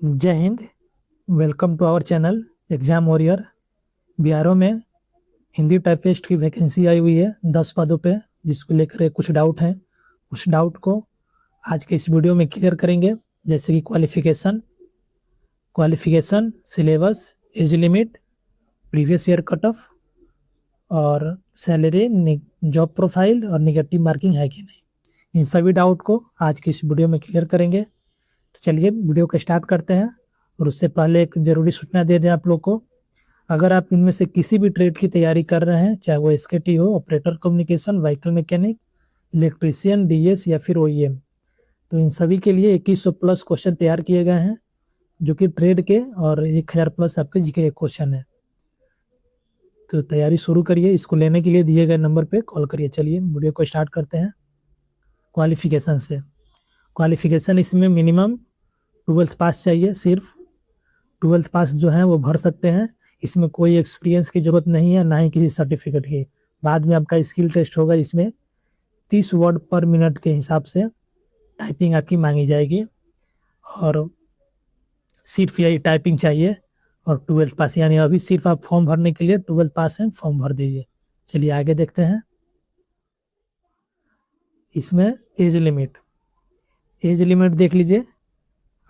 जय हिंद। Welcome to our channel exam warrior. बिहारों में हिंदी टाइपिस्ट की वैकेंसी आई हुई है 10 पदों पे, जिसको लेकर कुछ डाउट हैं। उस डाउट को आज के इस वीडियो में क्लियर करेंगे, जैसे कि qualification, syllabus, age limit, previous year cut off और सैलरी, जॉब प्रोफाइल और निगेटिव मार्किंग है कि नहीं। इन सभी डाउट को आज के इस वीडियो में क्लियर करेंगे। तो चलिए वीडियो को स्टार्ट करते हैं। और उससे पहले एक ज़रूरी सूचना दे दें आप लोग को। अगर आप इनमें से किसी भी ट्रेड की तैयारी कर रहे हैं, चाहे वो एसकेटी हो, operator communication, vehicle mechanic, electrician, DS या फिर ओईएम, तो इन सभी के लिए 2100 प्लस क्वेश्चन तैयार किए गए हैं, जो कि ट्रेड के, और 1000 प्लस आपके जीके के क्वेश्चन है। तो तैयारी शुरू करिए। इसको लेने के लिए दिए गए नंबर पे कॉल करिए। चलिए वीडियो को स्टार्ट करते हैं। क्वालिफिकेशन से, क्वालिफिकेशन इसमें मिनिमम 12th पास चाहिए। सिर्फ 12th पास जो है वो भर सकते हैं। इसमें कोई एक्सपीरियंस की जरूरत नहीं है, ना ही किसी सर्टिफिकेट की। बाद में आपका स्किल टेस्ट होगा। इसमें 30 वर्ड पर मिनट के हिसाब से टाइपिंग आपकी मांगी जाएगी, और सिर्फ यही टाइपिंग चाहिए। और 12th पास, यानी अभी सिर्फ आप फॉर्म भरने के लिए 12th पास हैं, फॉर्म भर दीजिए। चलिए आगे देखते हैं। इसमें एज लिमिट देख लीजिए,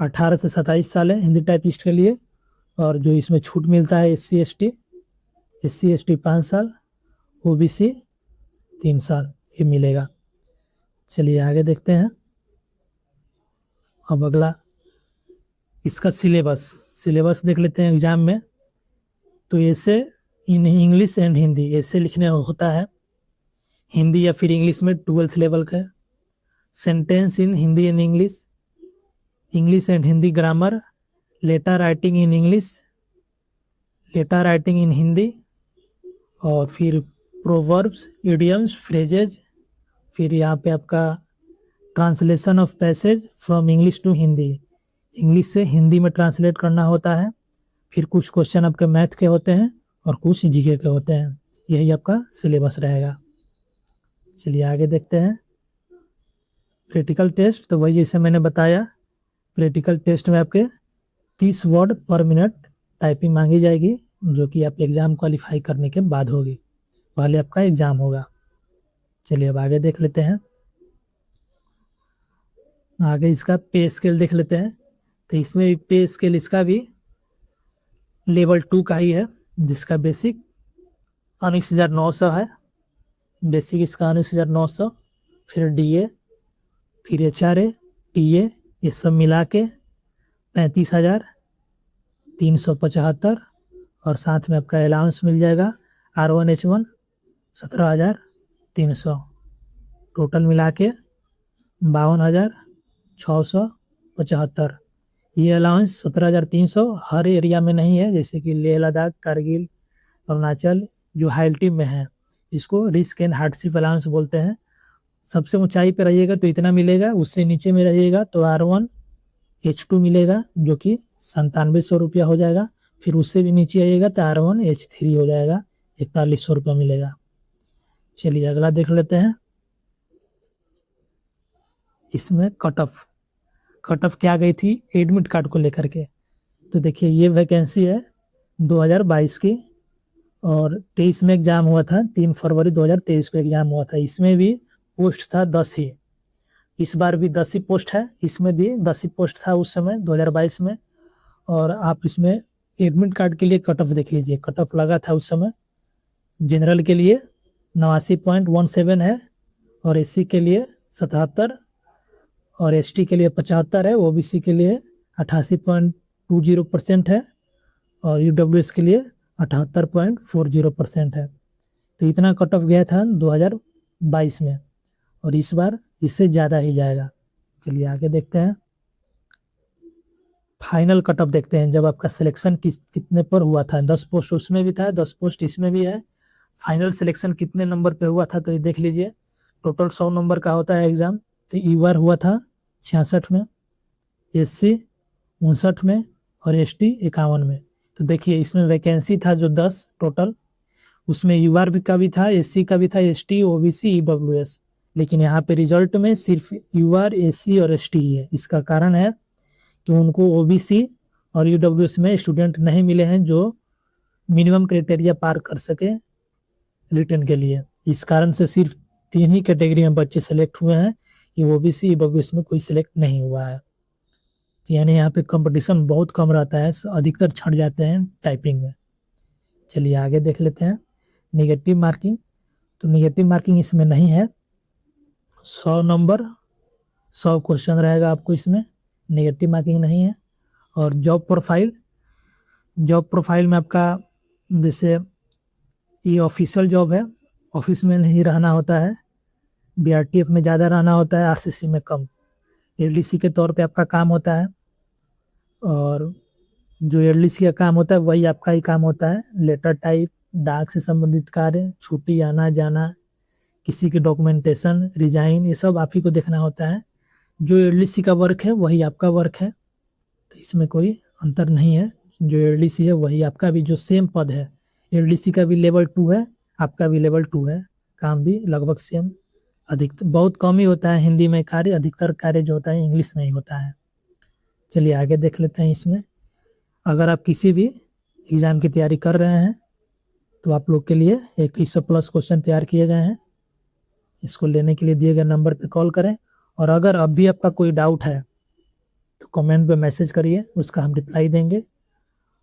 18 से 27 साल है हिंदी टाइपिस्ट के लिए। और जो इसमें छूट मिलता है SC ST 5 साल, OBC 3 साल ये मिलेगा। चलिए आगे देखते हैं। अब अगला इसका सिलेबस देख लेते हैं एग्जाम में। तो ऐसे इन इंग्लिश एंड हिंदी ऐसे लिखने होता है, हिंदी या फिर इंग्लिश में 12th लेवल का। Sentence in Hindi and English and Hindi grammar, letter writing in English, letter writing in Hindi, और फिर प्रोवर्ब्स, इडियम्स, फ्रेजेज। फिर यहाँ पे आपका translation of passage from English to Hindi, English से हिंदी में ट्रांसलेट करना होता है। फिर कुछ क्वेश्चन आपके मैथ के होते हैं और कुछ जीके के होते हैं। यही आपका सिलेबस रहेगा। चलिए आगे देखते हैं। प्रैक्टिकल टेस्ट, तो वही जैसे मैंने बताया, प्रैक्टिकल टेस्ट में आपके 30 वर्ड पर मिनट टाइपिंग मांगी जाएगी, जो कि आप एग्ज़ाम क्वालिफाई करने के बाद होगी। पहले आपका एग्ज़ाम होगा। चलिए अब आगे देख लेते हैं। आगे इसका पे स्केल देख लेते हैं। तो इसमें भी पे स्केल इसका भी लेवल 2 का ही है, जिसका बेसिक 19,900 है। बेसिक इसका 19,900, फिर DA, फिर HRA, TA, ये सब मिला के 35,375, और साथ में आपका अलाउंस मिल जाएगा R1H1 17,300। टोटल मिला के 52,675। ये अलाउंस 17,300 हर एरिया में नहीं है, जैसे कि लेह लद्दाख, कारगिल, अरुणाचल जो हाई एल्टीट्यूड में है, इसको रिस्क एंड हार्डशिप अलाउंस बोलते हैं। सबसे ऊंचाई पे रहिएगा तो इतना मिलेगा, उससे नीचे में रहिएगा तो R1H2 मिलेगा, जो कि 9700 रुपया हो जाएगा। फिर उससे भी नीचे आइएगा तो R1H3 हो जाएगा, 4100 रुपया मिलेगा। चलिए अगला देख लेते हैं। इसमें कट ऑफ क्या गई थी एडमिट कार्ड को लेकर के। तो देखिए ये वैकेंसी है 2022 की, और 23 में एग्जाम हुआ था। 3 फरवरी 2023 को एग्जाम हुआ था। इसमें भी पोस्ट था 10 ही। इस बार भी 10 ही पोस्ट है। इसमें भी 10 ही पोस्ट था उस समय 2022 में। और आप इसमें एडमिट कार्ड के लिए कट ऑफ देख लीजिए। कट ऑफ लगा था उस समय जनरल के लिए 89.17 है, और SC के लिए 77, और ST के लिए 75 है, OBC के लिए 88.20% है, और UWS के लिए 78.40% है। तो इतना कट ऑफ गया था 2022 में, और इस बार इससे ज़्यादा ही जाएगा। चलिए आगे देखते हैं। फाइनल कट ऑफ देखते हैं, जब आपका सिलेक्शन कितने पर हुआ था। 10 पोस्ट उसमें भी था, 10 पोस्ट इसमें भी है। फाइनल सिलेक्शन कितने नंबर पे हुआ था, तो ये देख लीजिए। टोटल 100 नंबर का होता है एग्ज़ाम। तो ER हुआ था 66 में, SC 59 में, और ST 51 में। तो देखिए इसमें वैकेंसी था जो 10 टोटल, उसमें UR का भी था, SC का भी था, ST, OBC, EWS। लेकिन यहाँ पे रिजल्ट में सिर्फ UR, SC और ST ही है। इसका कारण है कि उनको OBC और UWS में स्टूडेंट नहीं मिले हैं जो मिनिमम क्राइटेरिया पार कर सके रिटर्न के लिए। इस कारण से सिर्फ 3 ही कैटेगरी में बच्चे सेलेक्ट हुए हैं, OBC EWS में कोई सेलेक्ट नहीं हुआ है। तो यानी यहाँ पे कंपटीशन बहुत कम रहता है, अधिकतर छंट जाते हैं टाइपिंग में। चलिए आगे देख लेते हैं नेगेटिव मार्किंग। तो नेगेटिव मार्किंग इसमें नहीं है, 100 नंबर 100 क्वेश्चन रहेगा आपको, इसमें नेगेटिव मार्किंग नहीं है। और जॉब प्रोफाइल में आपका जैसे ये ऑफिशियल जॉब है, ऑफिस में नहीं रहना होता है, BRTF में ज़्यादा रहना होता है, RCC में कम। LDC के तौर पे आपका काम होता है, और जो LDC का काम होता है वही आपका ही काम होता है। लेटर टाइप, डाक से संबंधित कार्य, छुट्टी आना जाना, किसी की डॉक्यूमेंटेशन, रिजाइन, ये सब आप ही को देखना होता है। जो LDC का वर्क है वही आपका वर्क है, तो इसमें कोई अंतर नहीं है। जो LDC है वही आपका भी, जो सेम पद है, LDC का भी लेवल 2 है, आपका भी लेवल 2 है, काम भी लगभग सेम। अधिकतर बहुत कम ही होता है हिंदी में कार्य, अधिकतर कार्य जो होता है इंग्लिश में ही होता है। चलिए आगे देख लेते हैं इसमें। अगर आप किसी भी एग्ज़ाम की तैयारी कर रहे हैं तो आप लोग के लिए 2100+ क्वेश्चन तैयार किए गए हैं। इसको लेने के लिए दिए गए नंबर पे कॉल करें, और अगर अब भी आपका कोई डाउट है तो कमेंट पे मैसेज करिए, उसका हम रिप्लाई देंगे।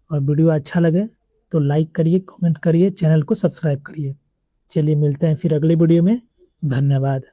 और वीडियो अच्छा लगे तो लाइक करिए, कमेंट करिए, चैनल को सब्सक्राइब करिए। चलिए मिलते हैं फिर अगले वीडियो में। धन्यवाद।